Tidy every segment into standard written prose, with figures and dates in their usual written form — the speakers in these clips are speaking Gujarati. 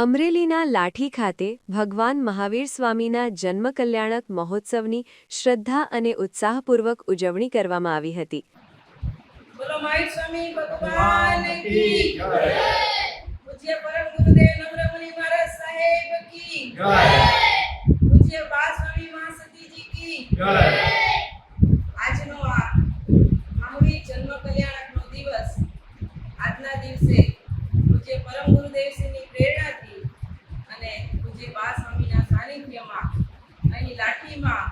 અમરેલીના લાઠી ખાતે ભગવાન મહાવીર સ્વામીના જન્મ કલ્યાણક મહોત્સવની શ્રદ્ધા અને ઉત્સાહપૂર્વક ઉજવણી કરવામાં આવી હતી. બોલો મહાવીર સ્વામી ભગવાન કી જય. પૂજ્ય પરમ ગુરુદેવ નમ્રમુનિ મહારાજ સાહેબ કી જય. પૂજ્ય બા સ્વામી મહાસતીજી કી જય. આજનો આ મહાવીર જન્મ કલ્યાણકનો દિવસ, આજના દિવસે પૂજ્ય પરમ ગુરુદેવશ્રીની પ્રેરણાથી અને પૂજ્ય બા સ્વામીના સાનિધ્યમાં અહીં લાઠીમાં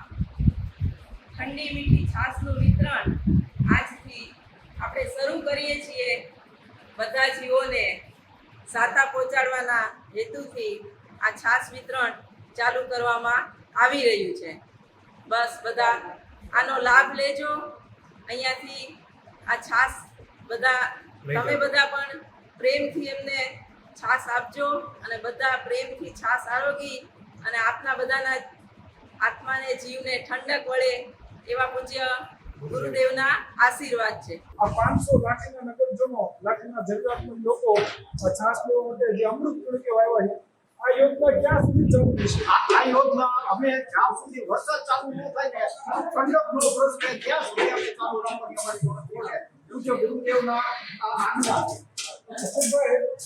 ઠંડી મીઠી છાશનું વિતરણ આજથી આપણે શરૂ કરીએ છીએ. બધા જીવોને સાતા પહોંચાડવાના હેતુથી આ છાશ વિતરણ ચાલુ કરવામાં આવી રહ્યું છે. બસ બધા આનો લાભ લેજો. અહીંયાથી આ છાશ બધા તમે બધા પણ પ્રેમથી એમને છાશ આપજો અને બધા પ્રેમથી છાશ આરોગી અને આપના બધાના આત્માને જીવને ઠંડક વળે એવા પૂજ્ય ગુરુદેવના આશીર્વાદ છે. આ 500 લાઠીના નગરજનો, લાઠીના જરૂરિયાતમંદ લોકો છાશ લેવા માટે જે અમૃત તરીકે આવ્યા છે, આ યોજના ક્યાં સુધી ચાલુ રહેશે? આ યોજના અમે જ્યાં સુધી વરસાદ ચાલુ ન થાય ને ઠંડકનો પ્રશ્ન ત્યાં સુધી અમે ચાલુ રાખવાની અમારી જોડે પૂજ્ય ગુરુદેવના આજ્ઞા છે.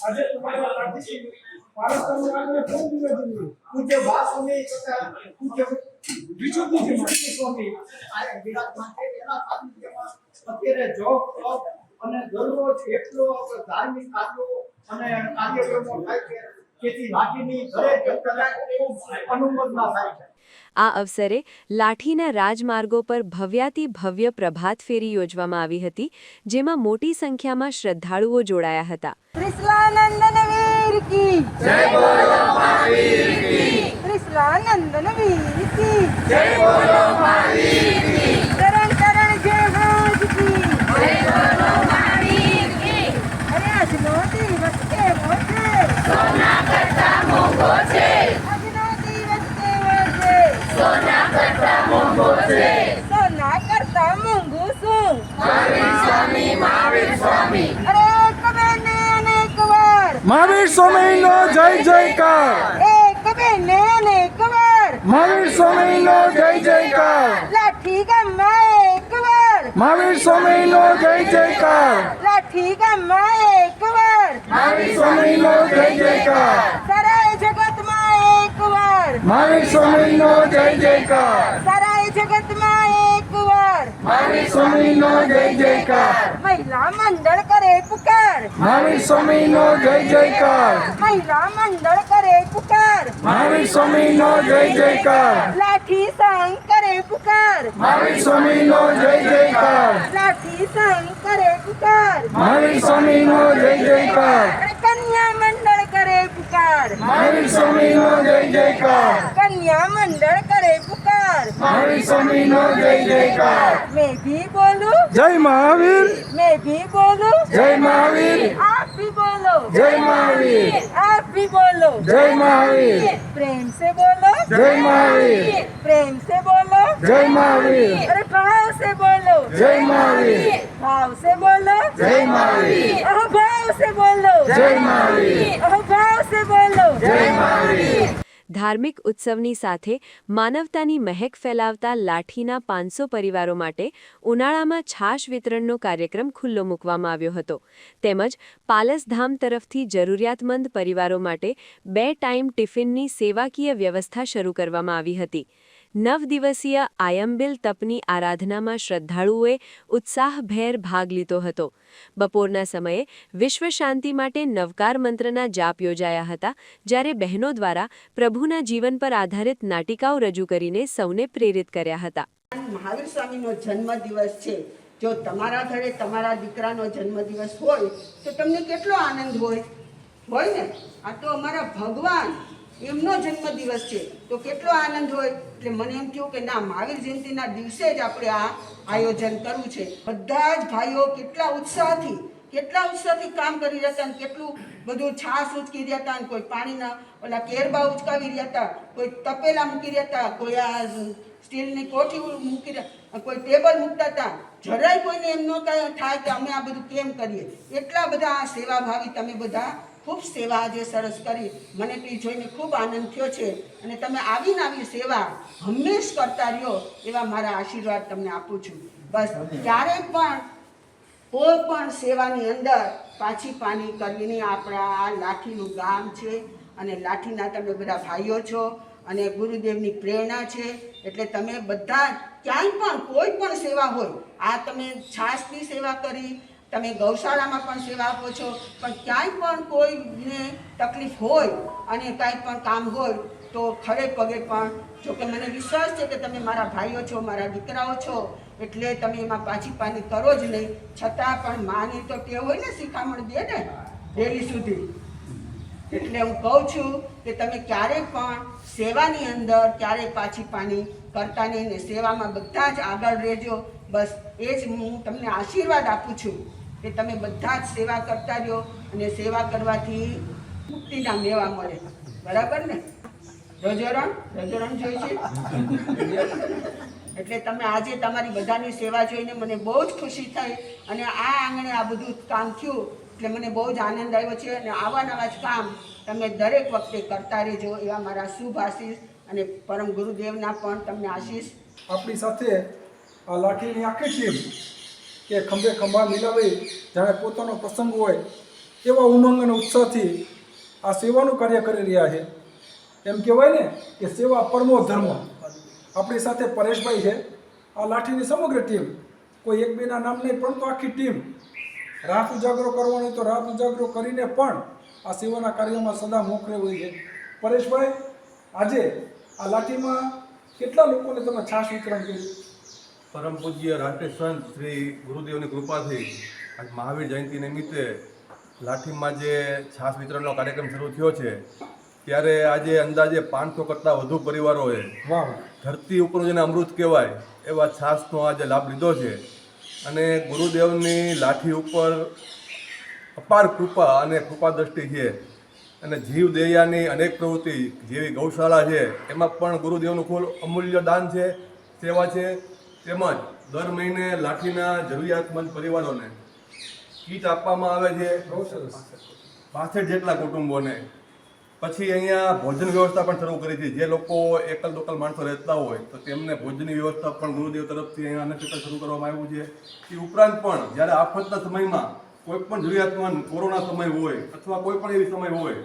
આજે તમારા લાઠી પારસમાં આગળ કોણ નિવેદન પૂજ્ય બા સ્વામી તથા પૂજ્ય બીજું પૂજ્ય મહાવીર સ્વામી આ વિરાજમાન છે. એના સાનિધ્યમાં અત્યારે જોબ અને દરરોજ એટલો ધાર્મિક કાર્યો અને કાર્યક્રમો થાય છે જેથી લાઠીની દરેક જનતાને ખૂબ અનુમોદના થાય છે. આ અવસરે લાઠીના રાજમાર્ગો પર ભવ્યાતિ ભવ્ય પ્રભાત ફેરી યોજવામાં આવી હતી, જેમાં મોટી સંખ્યામાં શ્રદ્ધાળુઓ જોડાયા હતા. કૃષ્ણાનંદન વીર કી જય. બોલો મહાવીર કી. કૃષ્ણાનંદન વીર કી જય. બોલો મહાવીર કી. કરણ કરણ જય હાજ કી જય. બોલો મહાવીર કી. અરે આજનો દિવસ કેવો છે? સોના કરતા મોંઘો છે. આજનો દિવસ કેવો છે? સોના કરતા મોંઘો છે. સોના કરતા મોંઘું શું? મહાવીર સ્વામી, મહાવીર સ્વામી. અરે એક બેને અનેક વાર મહાવીર સ્વામીનો જય જયકાર. એક બેને અનેક વાર મહાવીર સ્વામીનો જય જયકાર. લાઠી ગામમાં એક વાર મહાવીર સ્વામીનો જય જયકાર. લાઠી ગામમાં એક વાર મહાવીર સ્વામીનો જય જયકાર. સારા જગતમાં એક વાર મહાવીર સ્વામીનો જય જયકાર. સારા જગતમાં એક વાર મહાવીર સ્વામીનો જય જયકાર. મહિલા મંડળ કરે પુકાર. મહાવીર સ્વામીનો જય જયકાર. મહિલા મંડળ કરે પુકાર. મહાવીર સ્વામીનો જય જયકાર. લાઠી સંગ કરે પુકાર. મહાવીર સ્વામીનો જય જયકાર. લાઠી સંગ કરે પુકાર. મહાવીર સ્વામીનો જય જયકાર. કન્યા મંડળ કરે પુકાર. મહાવીર સ્વામીનો જય જયકાર. કન્યા મંડળ કરે પુકાર. મહાવીર સ્વામીનો જય જયકાર. मैं भी बोलूं, જય મહાવીર. मैं भी बोलूं, જય મહાવીર. आप भी बोलो, જય મહાવીર. आप भी बोलो, જય મહાવીર. प्रेम से बोलो, જય મહાવીર. प्रेम से बोलो, જય મહાવીર. अरे भाव से बोलो, જય મહાવીર. भाव से बोलो, જય મહાવીર. भाव से बोलो, જય મહાવીર. भाव से बोलो, જય મહાવીર. ધાર્મિક ઉત્સવની સાથે માનવતાની મહેક ફેલાવતા લાઠીના 500 પરિવારો માટે ઉનાળામાં છાશ વિતરણનો કાર્યક્રમ ખુલ્લો મૂકવામાં આવ્યો હતો. તેમજ પાલસધામ તરફથી જરૂરિયાતમંદ પરિવારો માટે 2 ટાઈમ ટિફિનની સેવાકીય વ્યવસ્થા શરૂ કરવામાં આવી હતી. 9 દિવસીય આયંબિલ તપની આરાધનામાં શ્રદ્ધાળુઓએ ઉત્સાહભેર ભાગ લીધો હતો. બપોરના સમયે વિશ્વ શાંતિ માટે નવકાર મંત્રના જાપ યોજાયા હતા, જ્યારે બહેનો દ્વારા પ્રભુના જીવન પર આધારિત નાટિકાઓ રજૂ કરીને સૌને પ્રેરિત કર્યા હતા. મહાવીર સ્વામીનો જન્મદિવસ છે. જો તમારા ઘરે તમારા દીકરાનો જન્મદિવસ હોય તો તમને કેટલો આનંદ હોય ને. આ તો અમારા ભગવાન એમનો જન્મદિવસ છે તો કેટલો આનંદ હોય. એટલે મને એમ થયું કે ના, મહાવીર જયંતિના દિવસે જ આપણે આ આયોજન કરવું છે. બધા જ ભાઈઓ કેટલા ઉત્સાહથી કામ કરી રહ્યા હતા, કેટલું બધું છાશ ઉચકી રહ્યા હતા, કોઈ પાણીના ઓલા કેરબા ઉચકાવી રહ્યા હતા, કોઈ તપેલા મૂકી રહ્યા હતા, કોઈ આ સ્ટીલની કોઠી મૂકી રહ્યા, કોઈ ટેબલ મૂકતા હતા. જરાય કોઈને એમ ન થાય કે અમે આ બધું કેમ કરીએ. એટલા બધા સેવાભાવી તમે બધા ખૂબ સેવા આજે સરસ કરી. મને તો એ જોઈને ખૂબ આનંદ થયો છે અને તમે આવીને આવી સેવા હંમેશ કરતા રહ્યો એવા મારા આશીર્વાદ તમને આપું છું. બસ ક્યારેય પણ કોઈ પણ સેવાની અંદર પાછી પાની કરીને આપણા આ લાઠીનું ગામ છે અને લાઠીના તમે બધા ભાઈઓ છો અને ગુરુદેવની પ્રેરણા છે એટલે તમે બધા ક્યાંય પણ કોઈ પણ સેવા હોય, આ તમે છાસની સેવા કરી, તમે ગૌશાળામાં પણ સેવા આપો છો, પણ ક્યાંય પણ કોઈને તકલીફ હોય અને કાંઈ પણ કામ હોય તો ખડે પગે પણ, જો કે મને વિશ્વાસ છે કે તમે મારા ભાઈઓ છો, મારા દીકરાઓ છો, એટલે તમે એમાં પાછી પાની કરો જ નહીં. છતાં પણ માની તો ટેવ હોય ને, શિખામણ દે ને ડેલી સુધી. એટલે હું કહું છું કે તમે ક્યારેય પણ સેવાની અંદર ક્યારેય પાછી પાની કરતા નહીં ને સેવામાં બધા જ આગળ રહેજો. બસ એ જ હું તમને આશીર્વાદ આપું છું કે તમે બધા જ સેવા કરતા રહ્યો અને સેવા કરવાથી મુક્તિના મેવા મળે. બરાબર ને? રજોરણ જોઈ છે. એટલે તમે આજે તમારી બધાની સેવા જોઈને મને બહુ જ ખુશી થઈ અને આ આંગણે આ બધું કામ થયું એટલે મને બહુ જ આનંદ આવ્યો છે. અને આવા નવા જ કામ તમે દરેક વખતે કરતા રહેજો એવા મારા શુભ આશીષ અને પરમ ગુરુદેવના પણ તમને આશીષ. આપણી સાથે આ લાઠીની આખી ટીમ કે ખંભે ખંભા મિલાવી જાણે પોતાનો પ્રસંગ હોય એવા ઉમંગ અને ઉત્સાહથી આ સેવાનું કાર્ય કરી રહ્યા છે. એમ કહેવાય ને કે સેવા પરમો ધર્મ. આપણી સાથે પરેશભાઈ છે. આ લાઠીની સમગ્ર ટીમ, કોઈ એક બેના નામ નહીં પરંતુ આખી ટીમ રાત ઉજાગરો કરવાનો તો રાત ઉજાગરો કરીને પણ આ સેવાના કાર્યમાં સદા મોખરે હોય છે. પરેશભાઈ, આજે આ લાઠીમાં કેટલા લોકોને તમે છાશ વિતરણ કર્યું? પરમ પૂજ્ય રાષ્ટ્રીય સંત શ્રી ગુરુદેવની કૃપાથી આજ મહાવીર જયંતિ નિમિત્તે લાઠીમાં જે છાશ વિતરણનો કાર્યક્રમ શરૂ થયો છે ત્યારે આજે અંદાજે 500 કરતાં વધુ પરિવારોએ વાહ, ધરતી ઉપરનું જેને અમૃત કહેવાય એવા છાશનો આજે લાભ લીધો છે. અને ગુરુદેવની લાઠી ઉપર અપાર કૃપા અને કૃપા દ્રષ્ટિ છે. અને જીવ દયાની અનેક પ્રવૃત્તિ જેવી ગૌશાળા છે એમાં પણ ગુરુદેવનું ખૂબ અમૂલ્ય દાન છે, સેવા છે. તેમજ દર મહિને લાઠીના જરૂરિયાતમંદ પરિવારોને કીટ આપવામાં આવે છે, બહુ સરસ. 65 જેટલા કુટુંબોને. પછી અહીંયા ભોજન વ્યવસ્થા પણ શરૂ કરી છે. જે લોકો એકલ દોકલ માણસો રહેતા હોય તો તેમને ભોજનની વ્યવસ્થા પણ ગુરુદેવ તરફથી અહીંયા અન્નક્ષેત્ર શરૂ કરવામાં આવ્યું છે. એ ઉપરાંત પણ જ્યારે આફતના સમયમાં કોઈ પણ જરૂરિયાતમંદ કોરોના સમય હોય અથવા કોઈ પણ એવી સમય હોય